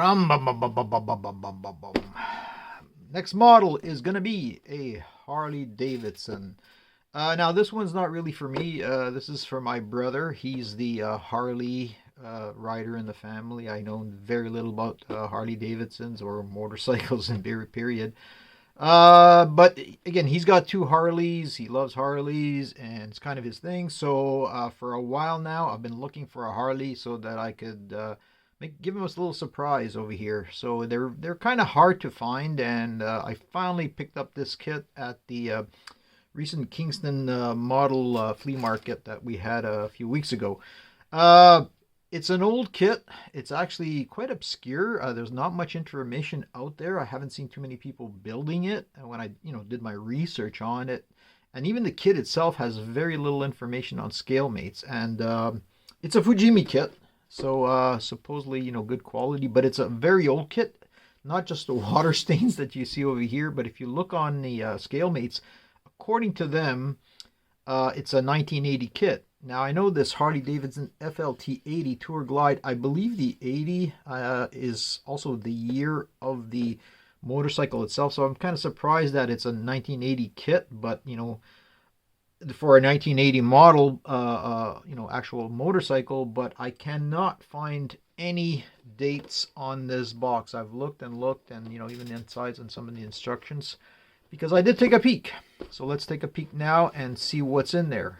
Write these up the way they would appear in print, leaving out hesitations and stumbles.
Bum, bum, bum, bum, bum, bum, bum, bum, bum, bum. Next model is going to be a Harley-Davidson. Now, this one's not really for me. This is for my brother. He's the Harley rider in the family. I know very little about Harley-Davidsons or motorcycles in period. But again, he's got two Harleys. He loves Harleys, and it's kind of his thing. So for a while now, I've been looking for a Harley so that I could give him a little surprise over here. So they're kind of hard to find, and I finally picked up this kit at the recent Kingston model flea market that we had a few weeks ago. It's an old kit. It's actually quite obscure. There's not much information out there. I haven't seen too many people building it. And when I, did my research on it, and even the kit itself has very little information on Scalemates. And it's a Fujimi kit, so supposedly, good quality. But it's a very old kit. Not just the water stains that you see over here, but if you look on the Scalemates, according to them, it's a 1980 kit. Now, I know this Harley-Davidson FLT80 Tourglide, I believe the 80 is also the year of the motorcycle itself, so I'm kind of surprised that it's a 1980 kit, but, for a 1980 model, actual motorcycle, but I cannot find any dates on this box. I've looked and looked, and, even the insides and some of the instructions, because I did take a peek. So let's take a peek now and see what's in there.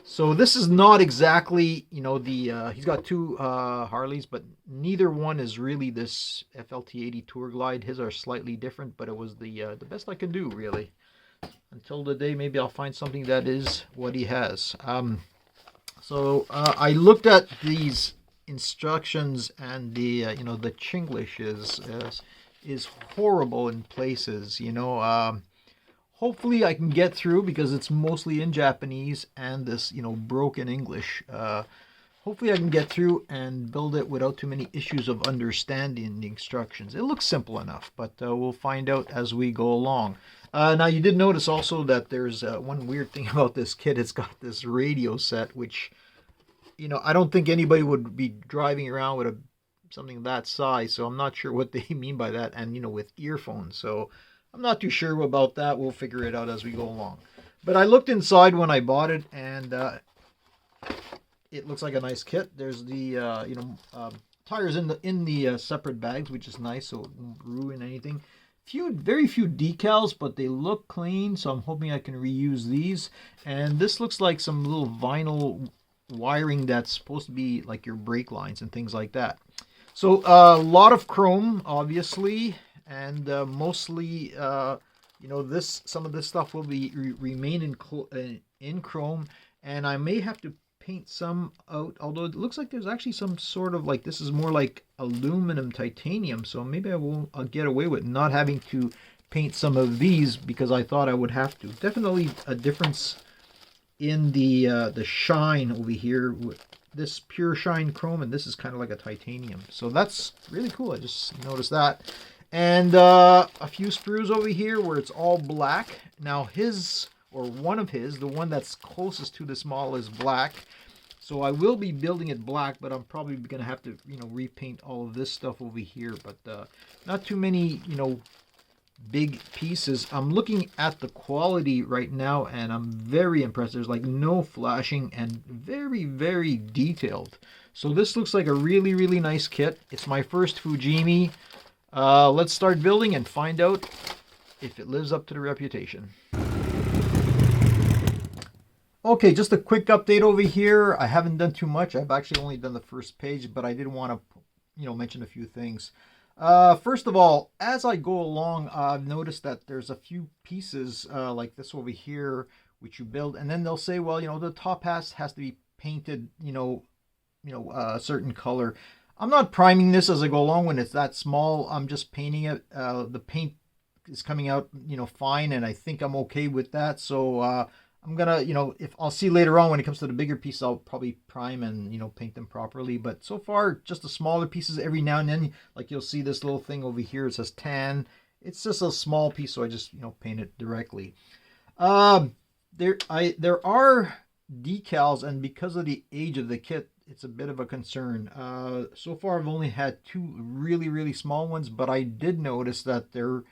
So this is not exactly, he's got two Harleys, but neither one is really this FLT80 Tourglide. His are slightly different, but it was the best I can do, really. Until the day maybe I'll find something that is what he has. So I looked at these instructions, and the the Chinglish is horrible in places. Hopefully I can get through, because it's mostly in Japanese and this, broken English. Hopefully I can get through and build it without too many issues of understanding the instructions. It looks simple enough, but we'll find out as we go along. Now, you did notice also that there's one weird thing about this kit. It's got this radio set, which, I don't think anybody would be driving around with something that size, so I'm not sure what they mean by that, and, with earphones, so I'm not too sure about that. We'll figure it out as we go along. But I looked inside when I bought it, and it looks like a nice kit. There's the tires in the separate bags, which is nice, so it won't ruin anything. Very few decals, but they look clean, so I'm hoping I can reuse these. And this looks like some little vinyl wiring that's supposed to be like your brake lines and things like that. So a lot of chrome, obviously. And mostly, some of this stuff will be remain in chrome, and I may have to paint some out. Although it looks like there's actually some sort of this is more like aluminum titanium, so maybe I'll get away with not having to paint some of these, because I thought I would have to. Definitely a difference in the shine over here with this pure shine chrome, and this is kind of like a titanium. So that's really cool. I just noticed that. And a few screws over here where it's all black. Now one of his, the one that's closest to this model, is black. So I will be building it black, but I'm probably going to have to, repaint all of this stuff over here. But not too many, big pieces. I'm looking at the quality right now, and I'm very impressed. There's no flashing, and very, very detailed. So this looks like a really, really nice kit. It's my first Fujimi. Let's start building and find out if it lives up to the reputation. Okay, just a quick update over here. I haven't done too much. I've actually only done the first page, but I did want to, mention a few things. First of all, as I go along, I've noticed that there's a few pieces like this over here, which you build, and then they'll say, well, the top has to be painted, a certain color. I'm not priming this as I go along when it's that small. I'm just painting it. The paint is coming out, fine, and I think I'm okay with that. So I'm gonna, if I'll see later on when it comes to the bigger pieces, I'll probably prime and, paint them properly. But so far, just the smaller pieces. Every now and then, like you'll see this little thing over here. It says tan. It's just a small piece, so I just, paint it directly. There are decals, and because of the age of the kit, it's a bit of a concern. So far I've only had two really small ones, but I did notice that they're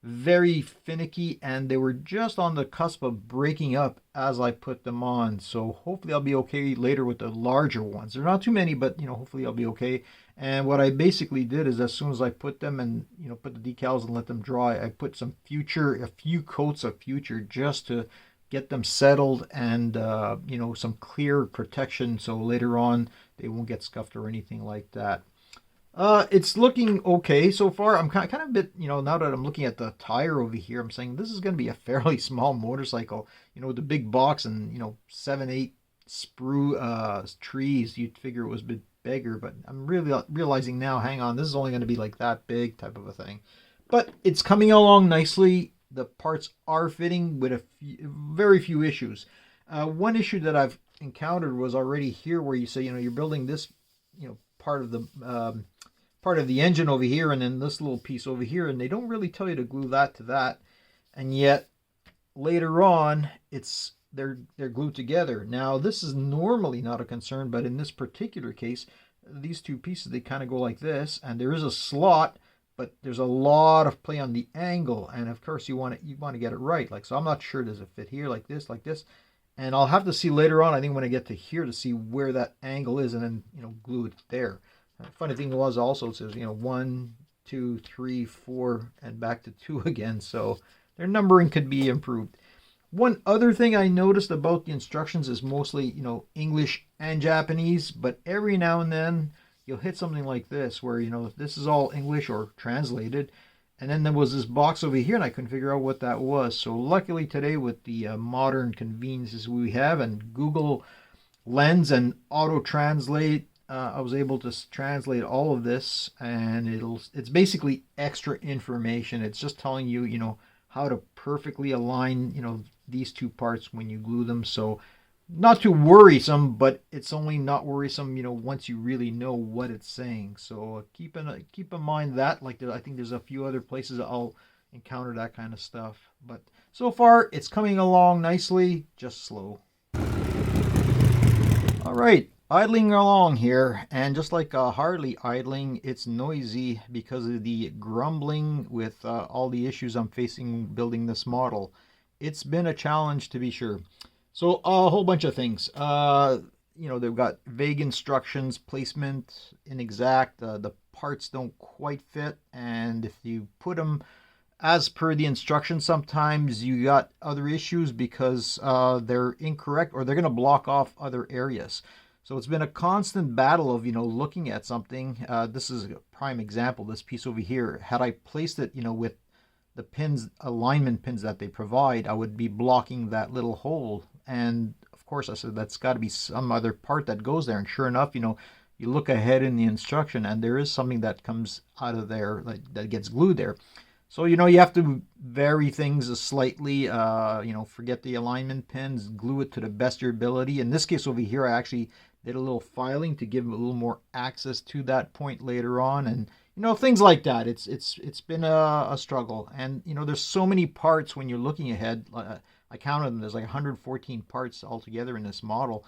very finicky and they were just on the cusp of breaking up as I put them on. So hopefully I'll be okay later with the larger ones. They're not too many, but hopefully I'll be okay. And what I basically did is as soon as I put them and put the decals and let them dry, I put a few coats of Future just to get them settled and some clear protection so later on they won't get scuffed or anything like that. It's looking okay so far. I'm kind of a bit, now that I'm looking at the tire over here, I'm saying this is going to be a fairly small motorcycle. With the big box and 7-8 sprue trees, you'd figure it was a bit bigger, but I'm really realizing now, hang on, this is only going to be like that big type of a thing. But it's coming along nicely. The parts are fitting with very few issues. One issue that I've encountered was already here, where you say, you're building this, part of the engine over here, and then this little piece over here, and they don't really tell you to glue that to that, and yet later on they're glued together. Now this is normally not a concern, but in this particular case, these two pieces, they kind of go like this, and there is a slot, but there's a lot of play on the angle, and of course you want to get it right. Like, so I'm not sure, does it fit here like this, and I'll have to see later on, I think when I get to here, to see where that angle is, and then glue it there. The funny thing was also, it says 1, 2, 3, 4, and back to 2 again, so their numbering could be improved. One other thing I noticed about the instructions is mostly English and Japanese, but every now and then you'll hit something like this where this is all English or translated, and then there was this box over here and I couldn't figure out what that was. So luckily today, with the modern conveniences we have and Google Lens and auto translate, I was able to translate all of this, and it's basically extra information. It's just telling you how to perfectly align these two parts when you glue them. So not too worrisome, but it's only not worrisome once you really know what it's saying. So keep in mind that, like, I think there's a few other places I'll encounter that kind of stuff, but so far it's coming along nicely, just slow. All right, idling along here, and just like Harley idling, it's noisy because of the grumbling with all the issues I'm facing building this model. It's been a challenge, to be sure. So a whole bunch of things. They've got vague instructions, placement inexact, the parts don't quite fit, and if you put them as per the instructions, sometimes you got other issues because they're incorrect, or they're going to block off other areas. So it's been a constant battle of looking at something. This is a prime example. This piece over here, had I placed it with the pins, alignment pins that they provide, I would be blocking that little hole. And of course I said that's got to be some other part that goes there, and sure enough, you look ahead in the instruction and there is something that comes out of there that gets glued there. So you have to vary things slightly, forget the alignment pins, glue it to the best of your ability. In this case over here, I actually did a little filing to give them a little more access to that point later on, and things like that. It's been a struggle, and there's so many parts when you're looking ahead. I counted them. There's like 114 parts altogether in this model,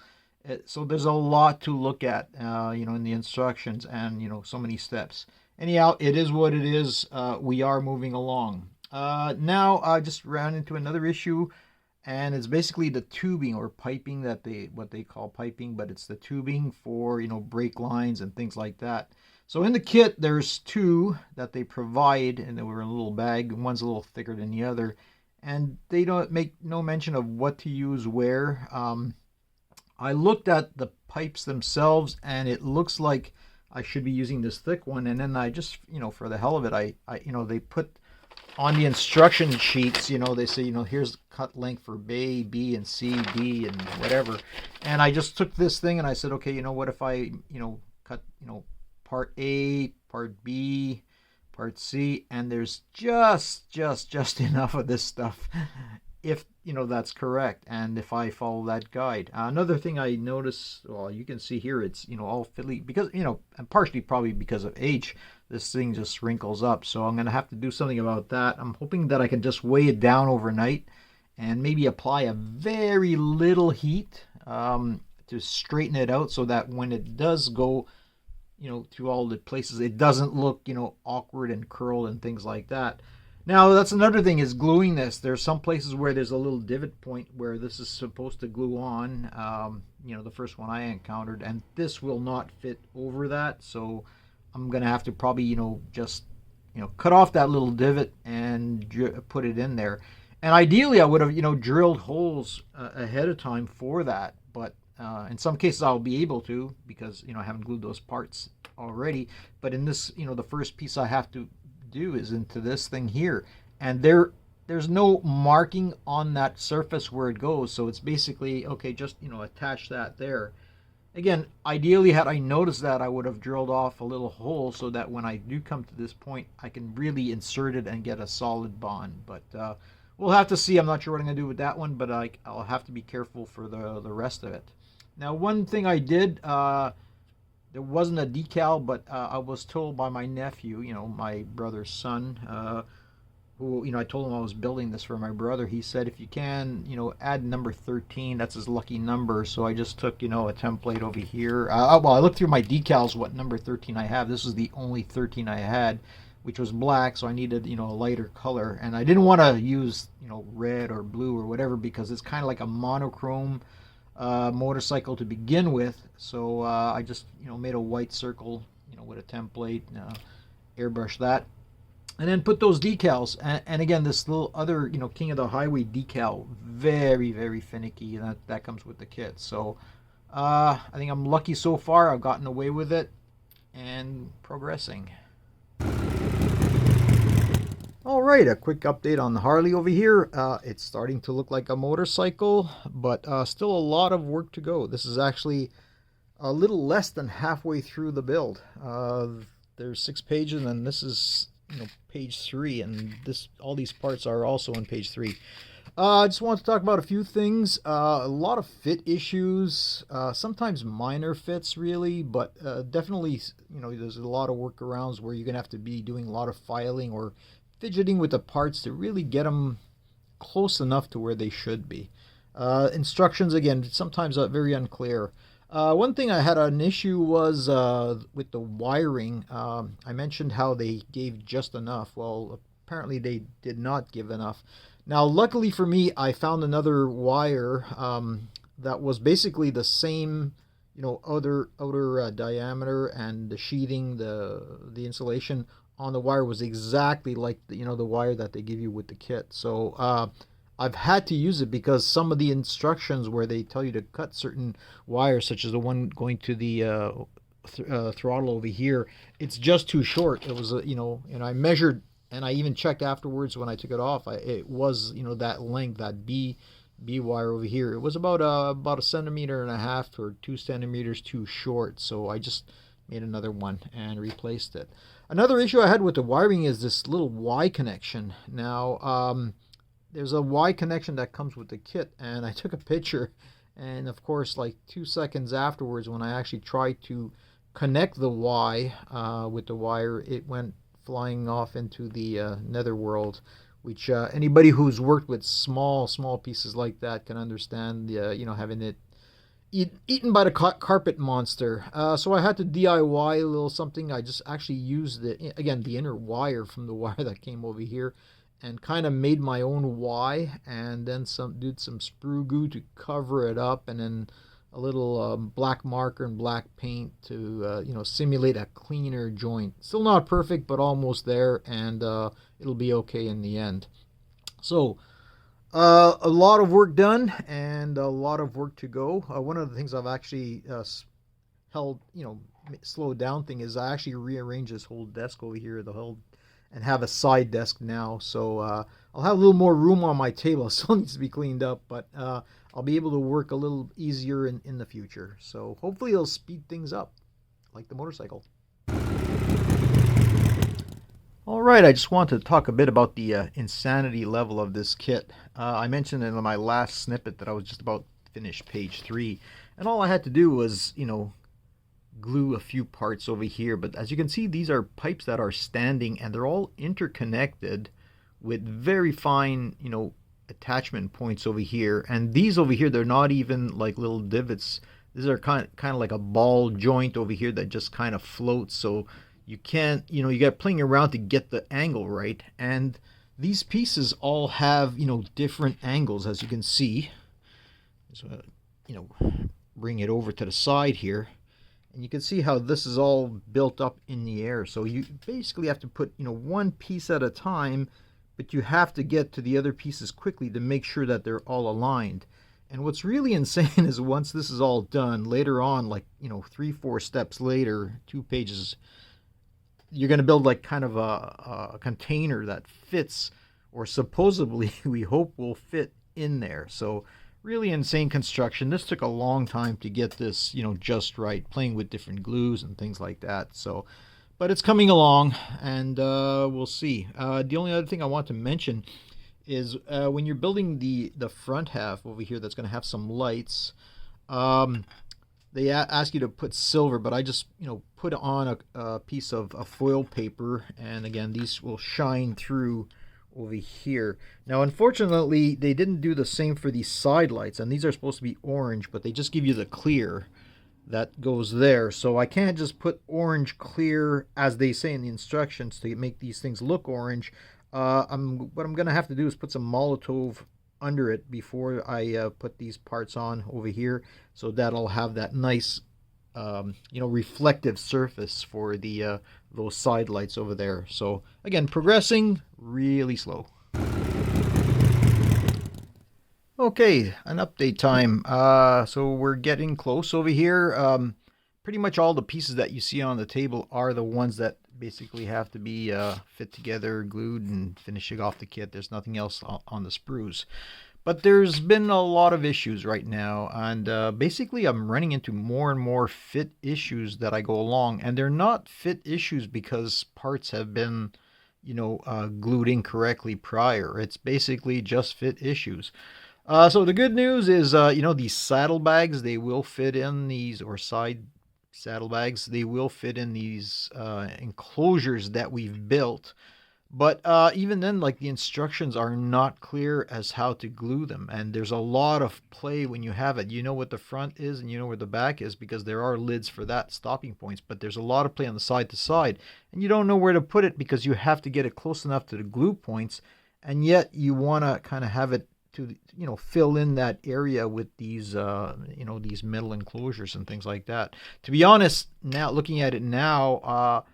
so there's a lot to look at, in the instructions, and so many steps. Anyhow, it is what it is. We are moving along. Now I just ran into another issue, and it's basically the tubing or piping what they call piping, but it's the tubing for brake lines and things like that. So in the kit, there's two that they provide, and they were in a little bag. One's a little thicker than the other, and they don't make no mention of what to use where. I looked at the pipes themselves, and it looks like I should be using this thick one, and then I just, for the hell of it, I they put on the instruction sheets, they say, here's the cut length for A, B, and C, D, and whatever. And I just took this thing and I said, okay, what if I, cut, part A, part B, part C, and there's just enough of this stuff, if that's correct, and if I follow that guide. Another thing I noticed, well, you can see here, it's all fiddly because and partially probably because of age, this thing just wrinkles up. So I'm gonna have to do something about that. I'm hoping that I can just weigh it down overnight and maybe apply a very little heat to straighten it out so that when it does go, through all the places, it doesn't look, awkward and curled and things like that. Now, that's another thing is gluing this. There's some places where there's a little divot point where this is supposed to glue on. The first one I encountered, and this will not fit over that. So I'm going to have to probably, just, cut off that little divot and put it in there. And ideally, I would have, drilled holes ahead of time for that. But in some cases, I'll be able to because, I haven't glued those parts already. But in this, the first piece I have to do is into this thing here. And there's no marking on that surface where it goes. So it's basically, okay, just, attach that there. Again, ideally, had I noticed that, I would have drilled off a little hole so that when I do come to this point, I can really insert it and get a solid bond. But we'll have to see. I'm not sure what I'm going to do with that one, but I'll have to be careful for the rest of it. Now, one thing I did, there wasn't a decal, but I was told by my nephew, my brother's son, who, I told him I was building this for my brother. He said, if you can, add number 13. That's his lucky number. So I just took, a template over here. Well, I looked through my decals, what number 13 I have. This is the only 13 I had, which was black. So I needed, a lighter color. And I didn't want to use, red or blue or whatever because it's kind of like a monochrome motorcycle to begin with. So I just, made a white circle, with a template, airbrush that. And then put those decals, and again, this little other, King of the Highway decal, very, very finicky, and that comes with the kit. So I think I'm lucky so far. I've gotten away with it and progressing. All right, a quick update on the Harley over here. It's starting to look like a motorcycle, but still a lot of work to go. This is actually a little less than halfway through the build. There's 6 pages, and this is page 3, and all these parts are also on page 3. I just want to talk about a few things. A lot of fit issues, sometimes minor fits really, but definitely, there's a lot of workarounds where you're gonna have to be doing a lot of filing or fidgeting with the parts to really get them close enough to where they should be. Instructions, again, sometimes very unclear. One thing I had an issue was with the wiring. I mentioned how they gave just enough. Well, apparently they did not give enough. Now, luckily for me, I found another wire that was basically the same, outer diameter, and the sheathing, the insulation on the wire was exactly like the wire that they give you with the kit. So I've had to use it because some of the instructions where they tell you to cut certain wires, such as the one going to the throttle over here, it's just too short. It was, and I measured, and I even checked afterwards when I took it off. It was, that length, that B wire over here. It was about a 1.5 centimeters or 2 centimeters too short. So I just made another one and replaced it. Another issue I had with the wiring is this little Y connection. Now, there's a Y connection that comes with the kit, and I took a picture, and of course, like 2 seconds afterwards, when I actually tried to connect the Y with the wire, it went flying off into the netherworld, which anybody who's worked with small pieces like that can understand. Having it eaten by the carpet monster. So I had to DIY a little something. I just actually used the inner wire from the wire that came over here, and kind of made my own Y, and then did some sprue glue to cover it up, and then a little black marker and black paint to simulate a cleaner joint. Still not perfect, but almost there, and it'll be okay in the end. So a lot of work done and a lot of work to go. One of the things I've actually slowed down thing is I actually rearranged this whole desk over here, and have a side desk now. So I'll have a little more room on my table. It still needs to be cleaned up, but I'll be able to work a little easier in the future. So hopefully it'll speed things up, like the motorcycle. All right, I just wanted to talk a bit about the insanity level of this kit. I mentioned in my last snippet that I was just about to finish page 3, and all I had to do was, glue a few parts over here. But as you can see, these are pipes that are standing, and they're all interconnected with very fine, attachment points over here. And these over here, they're not even like little divots. These are kind of like a ball joint over here that just kind of floats. So you can't, you got playing around to get the angle right. And these pieces all have, different angles, as you can see. So, bring it over to the side here. And you can see how this is all built up in the air. So you basically have to put, one piece at a time, but you have to get to the other pieces quickly to make sure that they're all aligned. And what's really insane is once this is all done, later on, like, 3-4 steps later, 2 pages, you're going to build like kind of a container that fits, or supposedly we hope will fit in there. So really insane construction. This took a long time to get this, just right, playing with different glues and things like that. So, but it's coming along, and we'll see. The only other thing I want to mention is when you're building the front half over here that's going to have some lights, they ask you to put silver, but I just put on a piece of foil paper, and again, these will shine through over here. Now unfortunately they didn't do the same for these side lights, and these are supposed to be orange, but they just give you the clear that goes there. So I can't just put orange clear as they say in the instructions to make these things look orange. What I'm gonna have to do is put some Molotov under it before I put these parts on over here, so that'll have that nice reflective surface for the those side lights over there. So again, progressing really slow. Okay, an update time. So we're getting close over here. Pretty much all the pieces that you see on the table are the ones that basically have to be fit together, glued, and finishing off the kit. There's nothing else on the sprues. But there's been a lot of issues right now, and basically I'm running into more and more fit issues that I go along, and they're not fit issues because parts have been, glued incorrectly prior. It's basically just fit issues. So the good news is, these saddlebags, they will fit in these, or side saddlebags, they will fit in these enclosures that we've built. But even then, like, the instructions are not clear as how to glue them. And there's a lot of play when you have it. You know what the front is and you know where the back is, because there are lids for that, stopping points. But there's a lot of play on the side to side. And you don't know where to put it because you have to get it close enough to the glue points. And yet you want to kind of have it to, fill in that area with these, these metal enclosures and things like that. To be honest, now looking at it now,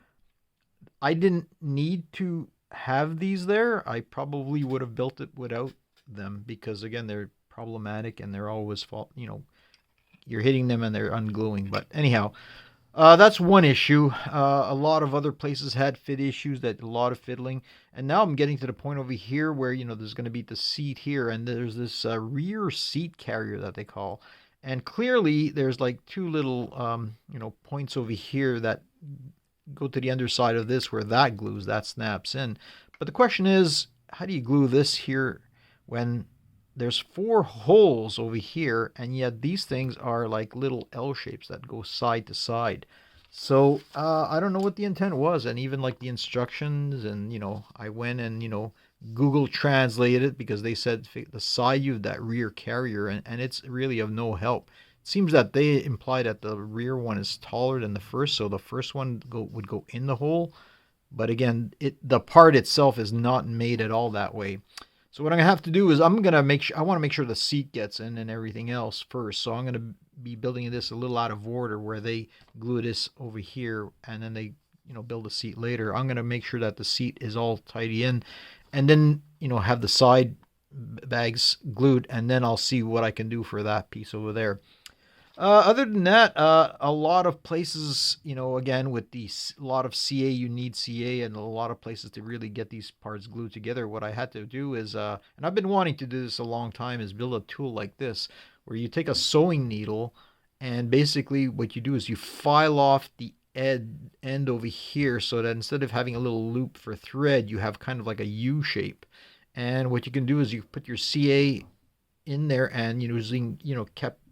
I didn't need to have these there. I probably would have built it without them, because again, they're problematic and they're always you're hitting them and they're ungluing. But anyhow, that's one issue. A lot of other places had fit issues, that a lot of fiddling, and now I'm getting to the point over here where there's going to be the seat here, and there's this rear seat carrier that they call, and clearly there's like two little points over here that go to the underside of this where that glues, that snaps in. But the question is, how do you glue this here when there's 4 holes over here, and yet these things are like little L shapes that go side to side? So I don't know what the intent was, and even like the instructions, and I went and Google translated it, because they said the side view of that rear carrier, and it's really of no help. Seems that they imply that the rear one is taller than the first, so the first one would go in the hole. But again, the part itself is not made at all that way. So what I'm gonna have to do is I want to make sure the seat gets in and everything else first. So I'm gonna be building this a little out of order, where they glue this over here and then they build a seat later. I'm gonna make sure that the seat is all tidy in, and then have the side bags glued, and then I'll see what I can do for that piece over there. Other than that, a lot of places, again, with a lot of CA, you need CA, and a lot of places to really get these parts glued together. What I had to do is, and I've been wanting to do this a long time, is build a tool like this, where you take a sewing needle, and basically what you do is you file off the end over here, so that instead of having a little loop for thread, you have kind of like a U shape. And what you can do is you put your CA in there, and using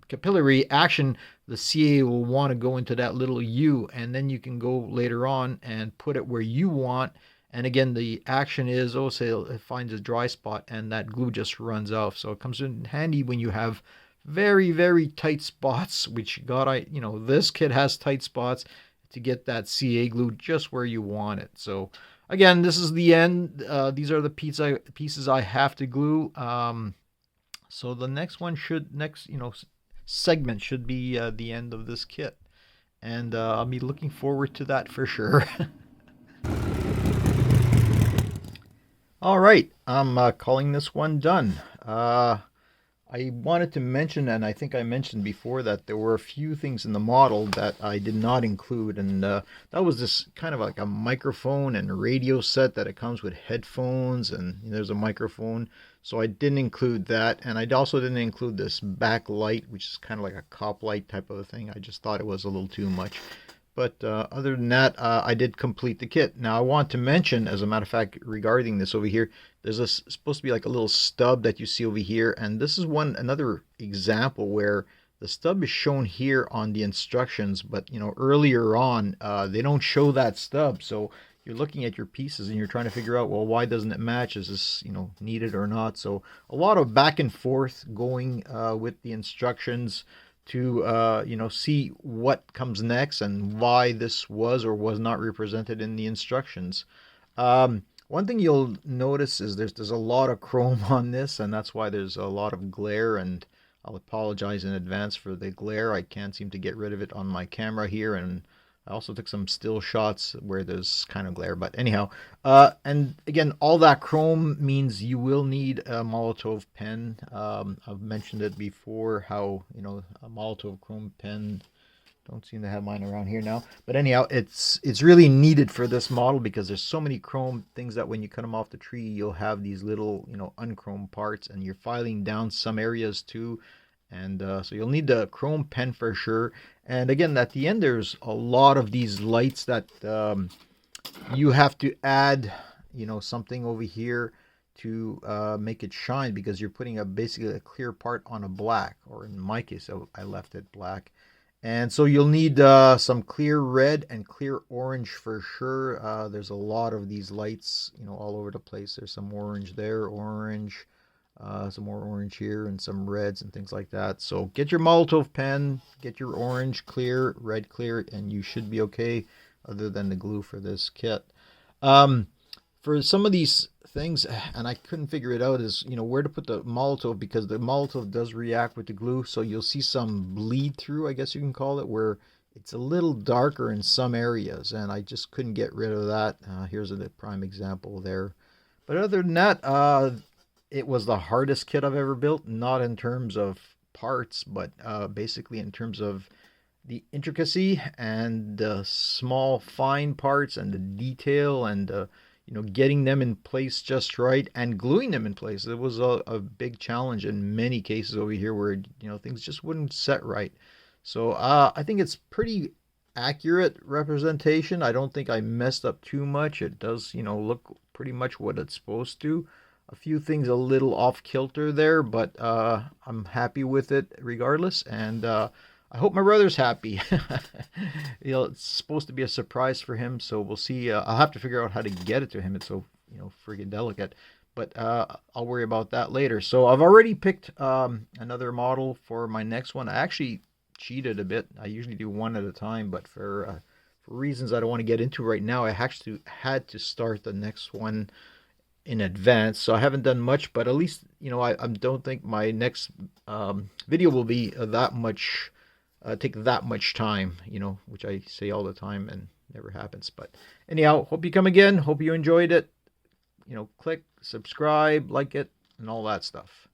capillary action, the CA will want to go into that little U, and then you can go later on and put it where you want. And again, the action is, say it finds a dry spot and that glue just runs off. So it comes in handy when you have very, very tight spots, which this kit has tight spots to get that CA glue just where you want it. So again, this is the end. These are the pieces I have to glue. So the next segment should be the end of this kit. And I'll be looking forward to that for sure. All right, I'm calling this one done. I wanted to mention, and I think I mentioned before, that there were a few things in the model that I did not include, and that was this kind of like a microphone and a radio set that it comes with headphones, and there's a microphone, so I didn't include that. And I also didn't include this backlight, which is kind of like a cop light type of a thing. I just thought it was a little too much. But other than that, I did complete the kit. Now, I want to mention, as a matter of fact, regarding this over here, there's supposed to be like a little stub that you see over here. And this is another example where the stub is shown here on the instructions. But, earlier on, they don't show that stub. So you're looking at your pieces and you're trying to figure out, well, why doesn't it match? Is this, needed or not? So a lot of back and forth going with the instructions to see what comes next and why this was or was not represented in the instructions. One thing you'll notice is there's a lot of chrome on this, and that's why there's a lot of glare, and I'll apologize in advance for the glare. I can't seem to get rid of it on my camera here, and I also took some still shots where there's kind of glare. But anyhow, and again, all that chrome means you will need a Molotov pen. I've mentioned it before, how, a Molotov chrome pen, don't seem to have mine around here now. But anyhow, it's really needed for this model because there's so many chrome things that when you cut them off the tree, you'll have these little, unchromed parts, and you're filing down some areas too. And so you'll need the chrome pen for sure. And again, at the end, there's a lot of these lights that you have to add, something over here to make it shine, because you're putting basically a clear part on a black, or in my case, I left it black. And so you'll need some clear red and clear orange for sure. There's a lot of these lights, all over the place. There's some orange there, orange. Some more orange here, and some reds and things like that. So get your Molotov pen, get your orange clear, red clear, and you should be okay, other than the glue for this kit. For some of these things, and I couldn't figure it out, is where to put the Molotov, because the Molotov does react with the glue, so you'll see some bleed through, I guess you can call it, where it's a little darker in some areas, and I just couldn't get rid of that. Here's a prime example there. But other than that, it was the hardest kit I've ever built, not in terms of parts, but basically in terms of the intricacy and the small fine parts and the detail, and getting them in place just right and gluing them in place. It was a big challenge in many cases over here where things just wouldn't set right. So I think it's pretty accurate representation. I don't think I messed up too much. It does look pretty much what it's supposed to. A few things a little off kilter there, but I'm happy with it regardless, and I hope my brother's happy. It's supposed to be a surprise for him, so we'll see. I'll have to figure out how to get it to him. It's so friggin' delicate, but I'll worry about that later. So I've already picked another model for my next one. I actually cheated a bit. I usually do one at a time, but for reasons I don't want to get into right now, I actually had to start the next one in advance, so I haven't done much, but at least I don't think my next video will be that much take that much time, which I say all the time and never happens. But anyhow, hope you come again, hope you enjoyed it. Click subscribe, like it, and all that stuff.